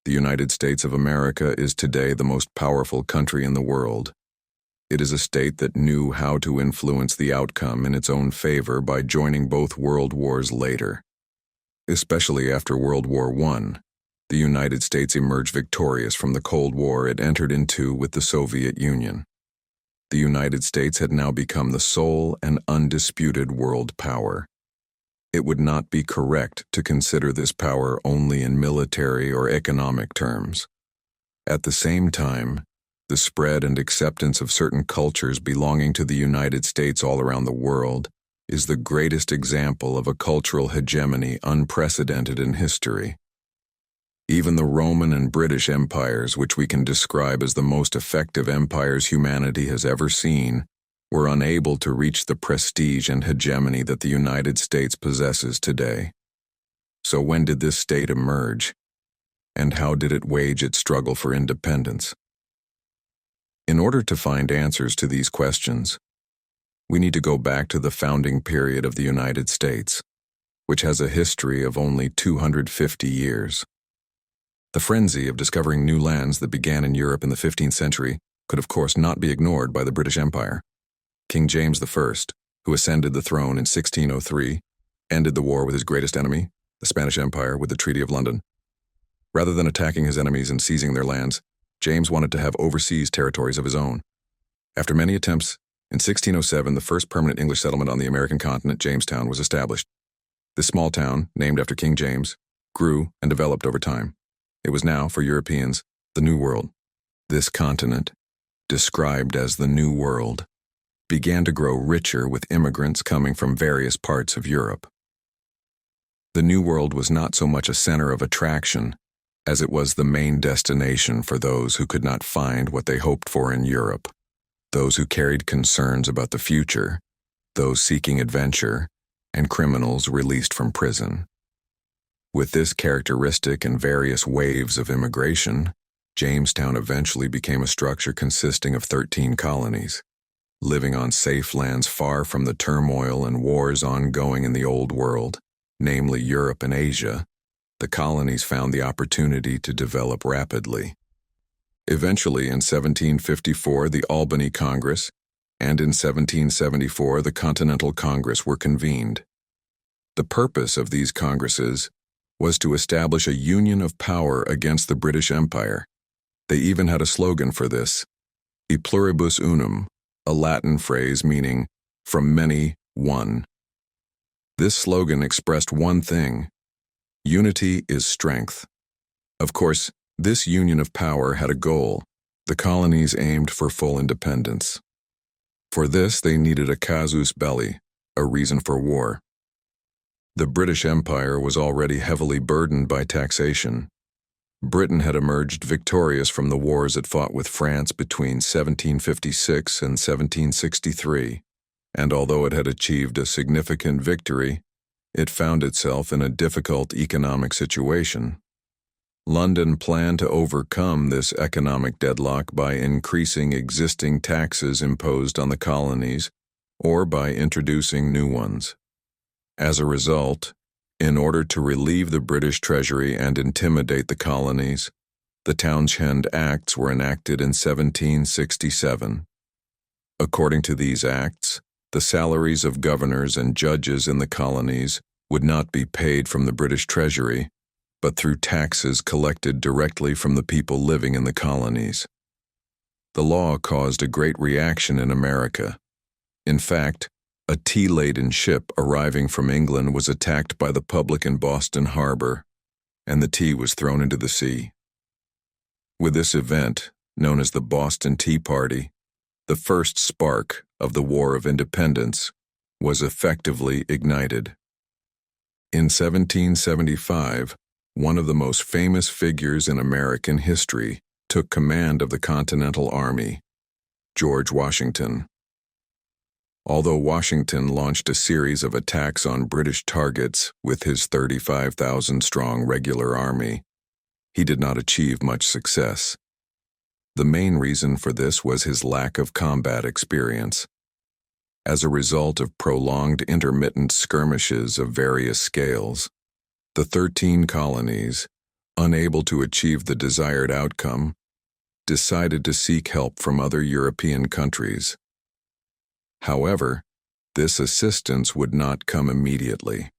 The United States of America is today the most powerful country in the world. It is a state that knew how to influence the outcome in its own favor by joining both world wars later. Especially after World War I, the United States emerged victorious from the Cold War it entered into with the Soviet Union. The United States had now become the sole and undisputed world power. It would not be correct to consider this power only in military or economic terms. At the same time, the spread and acceptance of certain cultures belonging to the United States all around the world is the greatest example of a cultural hegemony unprecedented in history. Even the Roman and British empires, which we can describe as the most effective empires humanity has ever seen, were unable to reach the prestige and hegemony that the United States possesses today. So when did this state emerge, and how did it wage its struggle for independence? In order to find answers to these questions, we need to go back to the founding period of the United States, which has a history of only 250 years. The frenzy of discovering new lands that began in Europe in the 15th century could of course not be ignored by the British Empire. King James I, who ascended the throne in 1603, ended the war with his greatest enemy, the Spanish Empire, with the Treaty of London. Rather than attacking his enemies and seizing their lands, James wanted to have overseas territories of his own. After many attempts, in 1607 the first permanent English settlement on the American continent, Jamestown, was established. This small town, named after King James, grew and developed over time. It was now, for Europeans, the New World. This continent, described as the New World, began to grow richer with immigrants coming from various parts of Europe. The New World was not so much a center of attraction as it was the main destination for those who could not find what they hoped for in Europe, those who carried concerns about the future, those seeking adventure, and criminals released from prison. With this characteristic and various waves of immigration, Jamestown eventually became a structure consisting of 13 colonies. Living on safe lands far from the turmoil and wars ongoing in the Old World, namely Europe and Asia, the colonies found the opportunity to develop rapidly. Eventually, in 1754, the Albany Congress, and in 1774, the Continental Congress were convened. The purpose of these congresses was to establish a union of power against the British Empire. They even had a slogan for this, E pluribus unum, a Latin phrase meaning, from many, one. This slogan expressed one thing: unity is strength. Of course, this union of power had a goal. The colonies aimed for full independence. For this, they needed a casus belli, a reason for war. The British Empire was already heavily burdened by taxation. Britain had emerged victorious from the wars it fought with France between 1756 and 1763, and although it had achieved a significant victory, it found itself in a difficult economic situation. London planned to overcome this economic deadlock by increasing existing taxes imposed on the colonies or by introducing new ones. As a result, in order to relieve the British Treasury and intimidate the colonies, the Townshend Acts were enacted in 1767. According to these acts, the salaries of governors and judges in the colonies would not be paid from the British Treasury, but through taxes collected directly from the people living in the colonies. The law caused a great reaction in America. In fact, a tea-laden ship arriving from England was attacked by the public in Boston Harbor, and the tea was thrown into the sea. With this event, known as the Boston Tea Party, the first spark of the War of Independence was effectively ignited. In 1775, one of the most famous figures in American history took command of the Continental Army, George Washington. Although Washington launched a series of attacks on British targets with his 35,000-strong regular army, he did not achieve much success. The main reason for this was his lack of combat experience. As a result of prolonged intermittent skirmishes of various scales, the 13 colonies, unable to achieve the desired outcome, decided to seek help from other European countries. However, this assistance would not come immediately.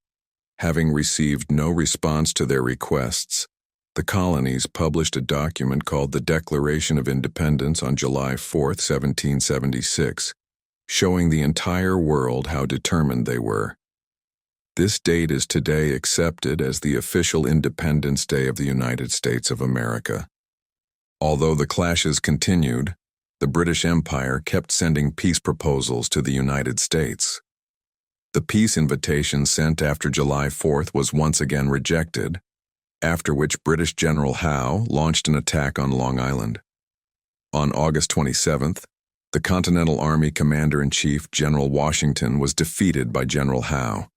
Having received no response to their requests, the colonies published a document called the Declaration of Independence on July 4, 1776, showing the entire world how determined they were. This date is today accepted as the official Independence Day of the United States of America. Although the clashes continued, the British Empire kept sending peace proposals to the United States. The peace invitation sent after July 4th was once again rejected, after which British General Howe launched an attack on Long Island. On August 27th, the Continental Army Commander-in-Chief General Washington was defeated by General Howe.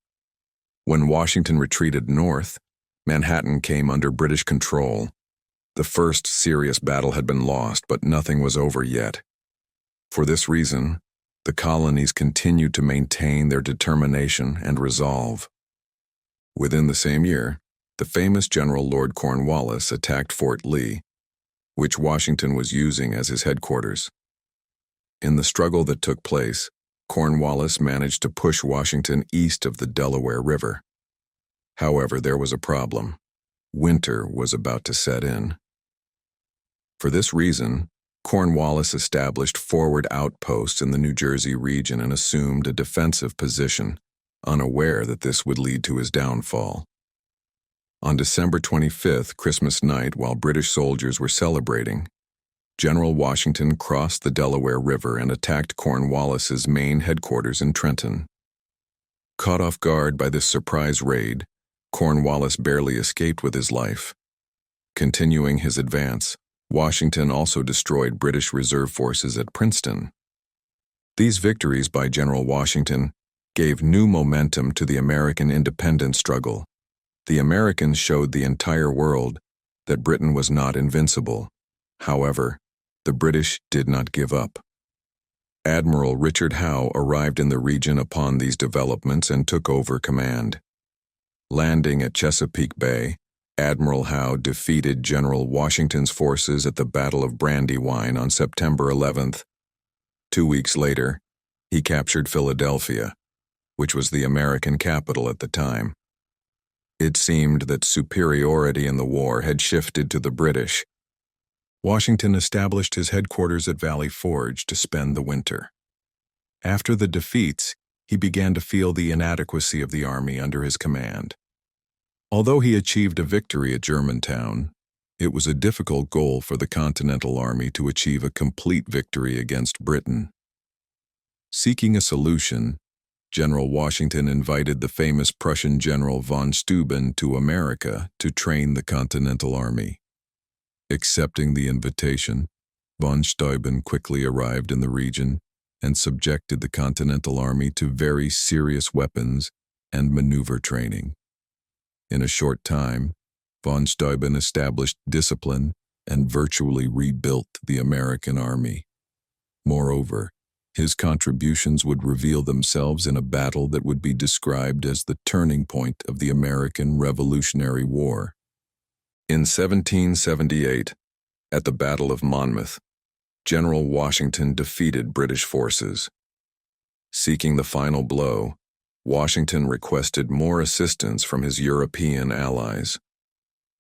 When Washington retreated north, Manhattan came under British control. The first serious battle had been lost, but nothing was over yet. For this reason, the colonies continued to maintain their determination and resolve. Within the same year, the famous General Lord Cornwallis attacked Fort Lee, which Washington was using as his headquarters. In the struggle that took place, Cornwallis managed to push Washington east of the Delaware River. However, there was a problem. Winter was about to set in. For this reason, Cornwallis established forward outposts in the New Jersey region and assumed a defensive position, unaware that this would lead to his downfall. On December 25th, Christmas night, while British soldiers were celebrating, General Washington crossed the Delaware River and attacked Cornwallis's main headquarters in Trenton. Caught off guard by this surprise raid, Cornwallis barely escaped with his life. Continuing his advance, Washington also destroyed British reserve forces at Princeton. These victories by General Washington gave new momentum to the American independence struggle. The Americans showed the entire world that Britain was not invincible. However, the British did not give up. Admiral Richard Howe arrived in the region upon these developments and took over command. Landing at Chesapeake Bay, Admiral Howe defeated General Washington's forces at the Battle of Brandywine on September 11th. 2 weeks later, he captured Philadelphia, which was the American capital at the time. It seemed that superiority in the war had shifted to the British. Washington established his headquarters at Valley Forge to spend the winter. After the defeats, he began to feel the inadequacy of the army under his command. Although he achieved a victory at Jamestown, it was a difficult goal for the Continental Army to achieve a complete victory against Britain. Seeking a solution, General Washington invited the famous Prussian General von Steuben to America to train the Continental Army. Accepting the invitation, von Steuben quickly arrived in the region and subjected the Continental Army to very serious weapons and maneuver training. In a short time, von Steuben established discipline and virtually rebuilt the American army. Moreover, his contributions would reveal themselves in a battle that would be described as the turning point of the American Revolutionary War. In 1778, at the Battle of Monmouth, General Washington defeated British forces. Seeking the final blow, Washington requested more assistance from his European allies.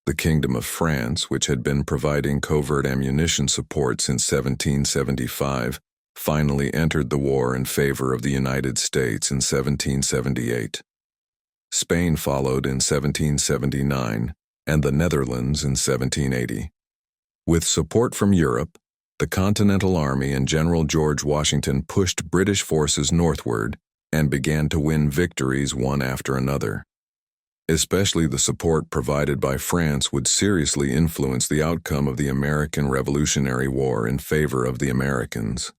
The Kingdom of France, which had been providing covert ammunition support since 1775, finally entered the war in favor of the United States in 1778. Spain followed in 1779, and the Netherlands in 1780. With support from Europe, the Continental Army and General George Washington pushed British forces northward and began to win victories one after another. Especially the support provided by France would seriously influence the outcome of the American Revolutionary War in favor of the Americans.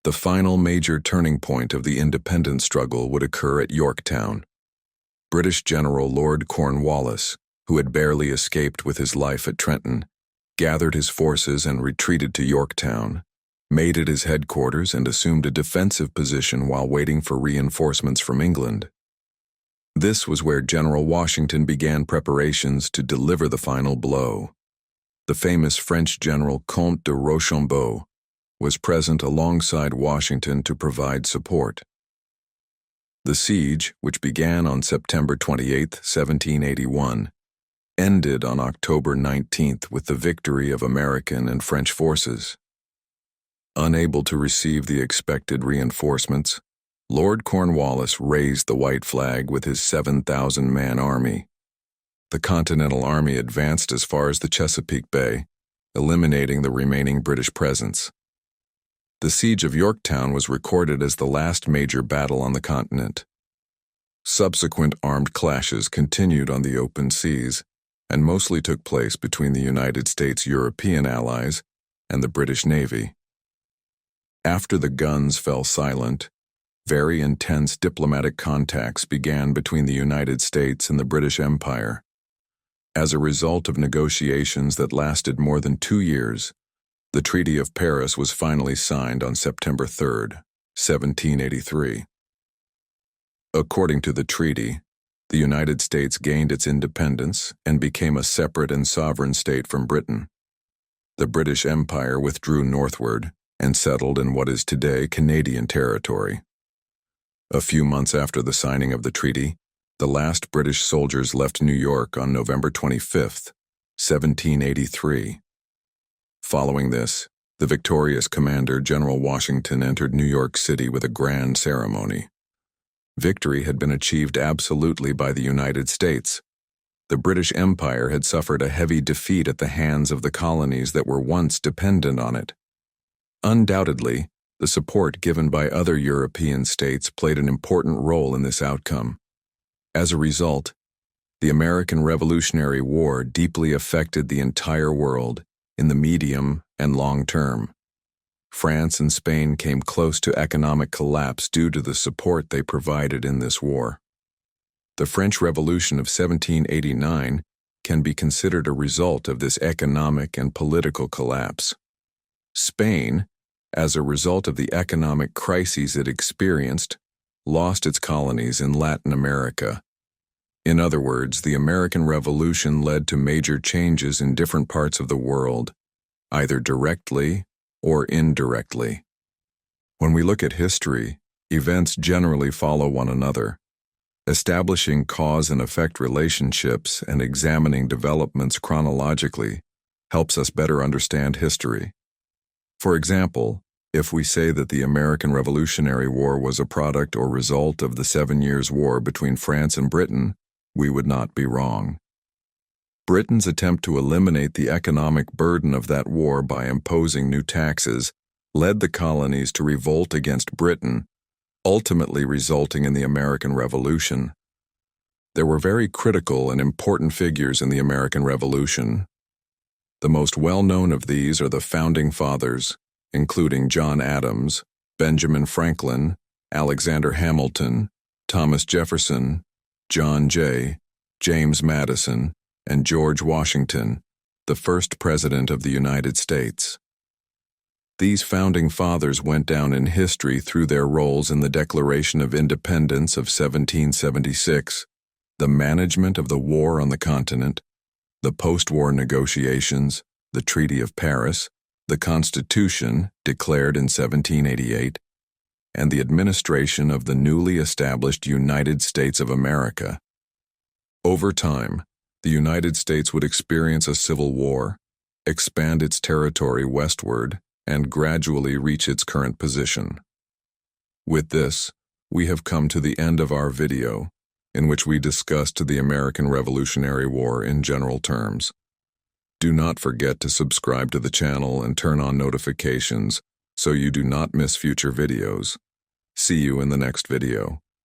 The final major turning point of the independence struggle would occur at Yorktown. British General Lord Cornwallis, who had barely escaped with his life at Trenton, gathered his forces and retreated to Yorktown, made it his headquarters and assumed a defensive position while waiting for reinforcements from England. This was where General Washington began preparations to deliver the final blow. The famous French general Comte de Rochambeau was present alongside Washington to provide support. The siege, which began on September 28, 1781, ended on October 19 with the victory of American and French forces. Unable to receive the expected reinforcements, Lord Cornwallis raised the white flag with his 7,000-man army. The Continental Army advanced as far as the Chesapeake Bay, eliminating the remaining British presence. The Siege of Yorktown was recorded as the last major battle on the continent. Subsequent armed clashes continued on the open seas and mostly took place between the United States' European allies and the British Navy. After the guns fell silent, very intense diplomatic contacts began between the United States and the British Empire. As a result of negotiations that lasted more than 2 years, the Treaty of Paris was finally signed on September 3, 1783. According to the treaty, the United States gained its independence and became a separate and sovereign state from Britain. The British Empire withdrew northward and settled in what is today Canadian territory. A few months after the signing of the treaty, the last British soldiers left New York on November 25, 1783. Following this, the victorious commander, General Washington, entered New York City with a grand ceremony. Victory had been achieved absolutely by the United States. The British Empire had suffered a heavy defeat at the hands of the colonies that were once dependent on it. Undoubtedly, the support given by other European states played an important role in this outcome. As a result, the American Revolutionary War deeply affected the entire world in the medium and long term. France and Spain came close to economic collapse due to the support they provided in this war. The French Revolution of 1789 can be considered a result of this economic and political collapse. Spain, as a result of the economic crises it experienced, lost its colonies in Latin America. In other words, the American Revolution led to major changes in different parts of the world, either directly or indirectly. When we look at history, events generally follow one another. Establishing cause and effect relationships and examining developments chronologically helps us better understand history. For example, if we say that the American Revolutionary War was a product or result of the 7 Years' War between France and Britain, we would not be wrong. Britain's attempt to eliminate the economic burden of that war by imposing new taxes led the colonies to revolt against Britain, ultimately resulting in the American Revolution. There were very critical and important figures in the American Revolution. The most well-known of these are the Founding Fathers, including John Adams, Benjamin Franklin, Alexander Hamilton, Thomas Jefferson, John Jay, James Madison, and George Washington, the first President of the United States. These Founding Fathers went down in history through their roles in the Declaration of Independence of 1776, the management of the war on the continent, the post-war negotiations, the Treaty of Paris, the Constitution, declared in 1788, and the administration of the newly established United States of America. Over time, the United States would experience a civil war, expand its territory westward, and gradually reach its current position. With this, we have come to the end of our video, in which we discussed the American Revolutionary War in general terms. Do not forget to subscribe to the channel and turn on notifications so you do not miss future videos. See you in the next video.